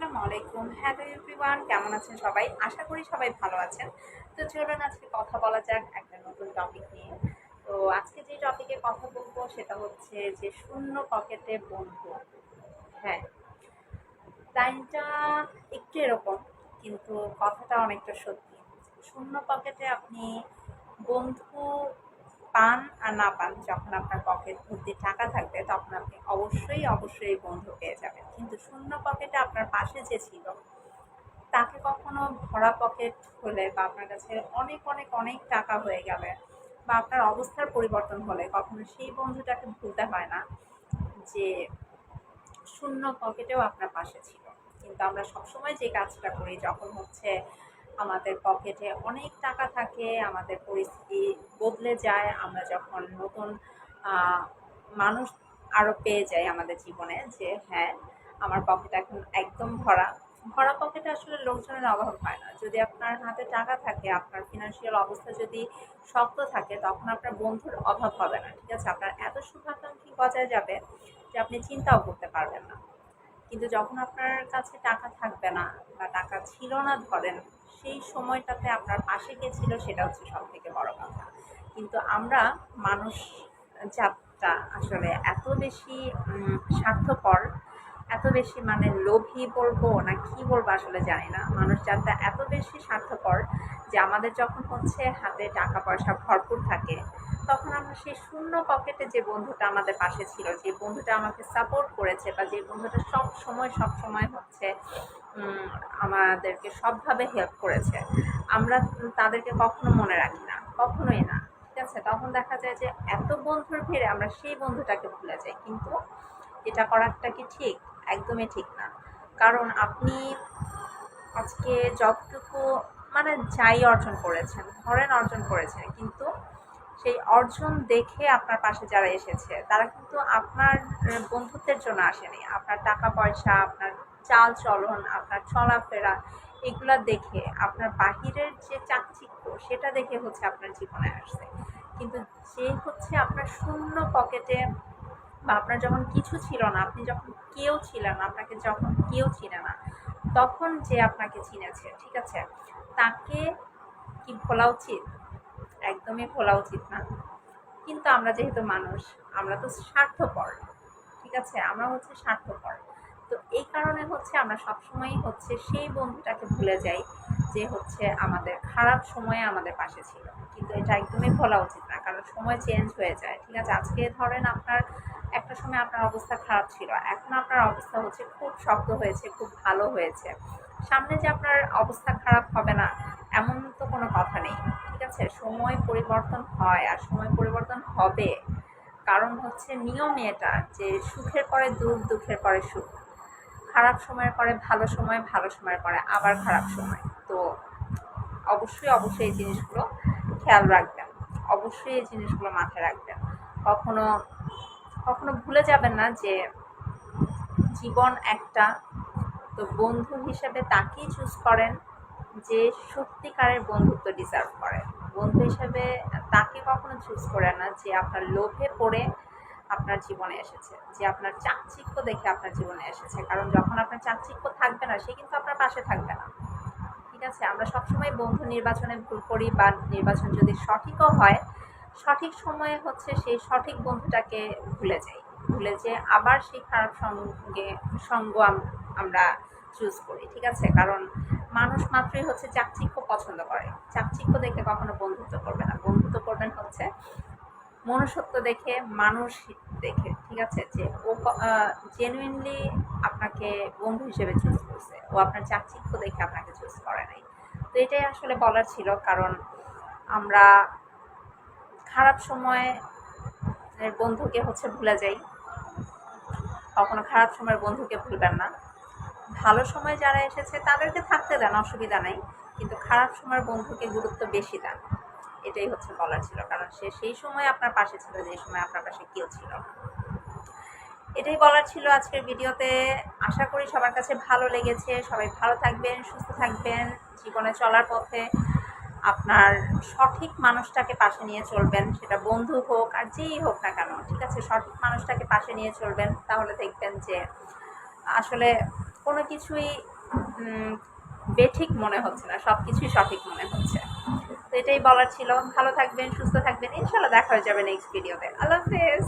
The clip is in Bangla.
আসসালামু আলাইকুম। হ্যালো এভরিওয়ান, কেমন আছেন সবাই? আশা করি সবাই ভালো আছেন। তো চলুন আজকে কথা বলা যাক একটা নতুন টপিক নিয়ে। তো আজকে যে টপিকে কথা বলবো সেটা হচ্ছে যে শূন্য পকেটে বন্ধু। হ্যাঁ, লাইনটা একটু এরকম, কিন্তু কথাটা অনেকটা সত্যি। শূন্য পকেটে আপনি বন্ধু পান আর না পান, যখন আপনার পকেট ভর্তি টাকা থাকবে তখন আপনি অবশ্যই বন্ধু পেয়ে যাবেন। কিন্তু শূন্য পকেটে আপনার পাশে যে ছিল তাকে কখনো ভরা পকেট হলে বা আপনার কাছে অনেক টাকা হয়ে গেলে বা আপনার অবস্থার পরিবর্তন হলে কখনো সেই বন্ধুটাকে ভুলতে হয় না যে শূন্য পকেটেও আপনার পাশে ছিল। কিন্তু আমরা সবসময় যে কাজটা করি যখন হচ্ছে আমাদের পকেটে অনেক টাকা থাকে, আমাদের পরিস্থিতি বদলে যায়, আমরা যখন নতুন আহ, মানুষ আরো পেয়ে যাই আমাদের জীবনে, যে হ্যাঁ আমার পকেট এখন একদম ভরা। ভরা পকেটে আসলে লোকজনের অভাব হয় না। যদি আপনার হাতে টাকা থাকে, আপনার ফিনান্সিয়াল অবস্থা যদি শক্ত থাকে, তখন আপনার বন্ধুর অভাব হবে না। ঠিক আছে, আপনার এত শুভাকাঙ্ক্ষী গজায় যাবে যে আপনি চিন্তাও করতে পারবেন না। কিন্তু যখন আপনার কাছে টাকা থাকবে না বা টাকা ছিল না ধরেন, সেই সময়টাতে আপনার পাশে কে ছিল সেটা হচ্ছে সব থেকে বড় কথা। কিন্তু আমরা মানুষ জাতটা আসলে এত বেশি স্বার্থপর, এত বেশি মানে লোভী বলবো না কি বলবো আসলে জানি না। মানুষ জাতটা এত বেশি স্বার্থপর যে আমাদের যখন হচ্ছে হাতে টাকা পয়সা ভরপুর থাকে, তখন আমরা সেই শূন্য পকেটে যে বন্ধুটা আমাদের পাশে ছিল, যে বন্ধুটা আমাকে সাপোর্ট করেছে বা যে বন্ধুটা সব সময় হচ্ছে উম, আমাদেরকে সবভাবে হেল্প করেছে, আমরা তাদেরকে কখনো মনে রাখি না, কখনোই না। ঠিক আছে, তখন দেখা যায় যে এত বন্ধুর ভিড়ে আমরা সেই বন্ধুটাকে ভুলে যাই। কিন্তু এটা করাটা কি ঠিক? একদমই ঠিক না। কারণ আপনি আজকে যতটুকু মানে যাই অর্জন করেছেন, ধরেন অর্জন করেছেন, কিন্তু সেই অর্জন দেখে আপনার পাশে যারা এসেছে তারা কিন্তু আপনার বন্ধুত্বের জন্য আসেনি। আপনার টাকা পয়সা, আপনার চাল চলন, আপনার চলাফেরা, এগুলা দেখে, আপনার বাহিরের যে চাকচিক্য সেটা দেখে হচ্ছে আপনার জীবনে আসছে। কিন্তু যে হচ্ছে আপনার শূন্য পকেটে বা আপনার যখন কিছু ছিল না, আপনি যখন কেউ ছিলেন না, আপনাকে যখন কেউ চিনে না, তখন যে আপনাকে চিনেছে, ঠিক আছে, তাকে কি ভোলা উচিত? একদমই ভোলা উচিত না। কিন্তু আমরা যেহেতু মানুষ, আমরা তো স্বার্থপর। ঠিক আছে, আমরা হচ্ছে স্বার্থপর। তো এই কারণে হচ্ছে আমরা সবসময়ই হচ্ছে সেই বন্ধুটাকে ভুলে যাই যে হচ্ছে আমাদের খারাপ সময়ে আমাদের পাশে ছিল। কিন্তু এটা একদমই ভোলা উচিত না, কারণ সময় চেঞ্জ হয়ে যায়। ঠিক আছে, আজকে ধরেন আপনার একটা সময় আপনার অবস্থা খারাপ ছিল, এখন আপনার অবস্থা হচ্ছে খুব শক্ত হয়েছে, খুব ভালো হয়েছে। সামনে যে আপনার অবস্থা খারাপ হবে না এমন তো কোনো কথা নেই। ঠিক আছে, সময় পরিবর্তন হয় আর সময় পরিবর্তন হবে। কারণ হচ্ছে নিয়ম এটা যে সুখের পরে দুঃখ, দুঃখের পরে সুখ, খারাপ সময়ের পরে ভালো সময়, ভালো সময়ের পরে আবার খারাপ সময়। তো অবশ্যই এই জিনিসগুলো খেয়াল রাখবেন, অবশ্যই এই জিনিসগুলো মাথায় রাখবেন। কখনো কখনো ভুলে যাবেন না যে জীবন একটা। তো বন্ধু হিসেবে তাকেই চুজ করেন যে সত্যিকারের বন্ধুত্ব ডিজার্ভ করে। বন্ধু হিসেবে তাকে কখনো চুজ করে না যে আপনার লোভে পড়ে আপনার জীবনে এসেছে, যে আপনার চাকচিক্য দেখে আপনার জীবনে এসেছে। কারণ যখন আপনার চাকচিক্য থাকবে না, সে কিন্তু আপনার পাশে থাকবে না। ঠিক আছে, আমরা সবসময় বন্ধু নির্বাচনে ভুল করি, বা নির্বাচন যদি সঠিকও হয়, সঠিক সময়ে হচ্ছে সেই সঠিক বন্ধুটাকে ভুলে যাই, ভুলে যে আবার সেই খারাপ সঙ্গ আমরা চুজ করি। ঠিক আছে, কারণ মানুষ মাত্রই হচ্ছে চাকচিক্য পছন্দ করে। চাকচিক্য দেখে কখনো বন্ধুত্ব করবে না, বন্ধুত্ব করবেন হচ্ছে মনুষ্যত্ব দেখে, মানুষ দেখে। ঠিক আছে, যে ও জেনুইনলি আপনাকে বন্ধু হিসেবে চুজ করছে, ও আপনার চাকচিক্য দেখে আপনাকে চুজ করে নাই। তো এটাই আসলে বলার ছিল। কারণ আমরা খারাপ সময়ে বন্ধুকে হচ্ছে ভুলে যাই, কখনো খারাপ সময়ের বন্ধুকে ভুলবেন না। ভালো সময় যারা এসেছে তাদেরকে থাকতে দেন, অসুবিধা নেই, কিন্তু খারাপ সময়ের বন্ধুকে গুরুত্ব বেশি দেন। এটাই হচ্ছে বলার ছিল। কারণ সে সেই সময় আপনার পাশে ছিল যে সময় আপনার পাশে কেউ ছিল না। এটাই বলার ছিল আজকের ভিডিওতে। আশা করি সবার কাছে ভালো লেগেছে। সবাই ভালো থাকবেন, সুস্থ থাকবেন। জীবনে চলার পথে আপনার সঠিক মানুষটাকে পাশে নিয়ে চলবেন, সেটা বন্ধু হোক আর যেই হোক না কেন। ঠিক আছে, সঠিক মানুষটাকে পাশে নিয়ে চলবেন, তাহলে দেখবেন যে আসলে কোনো কিছুই বেঠিক মনে হচ্ছে না, সব কিছুই সঠিক মনে হচ্ছে। তো এটাই বলার ছিল। ভালো থাকবেন, সুস্থ থাকবেন, ইনশাল্লাহ দেখা হয়ে যাবে নেক্সট ভিডিওতে। আল্লাহ হাফেজ।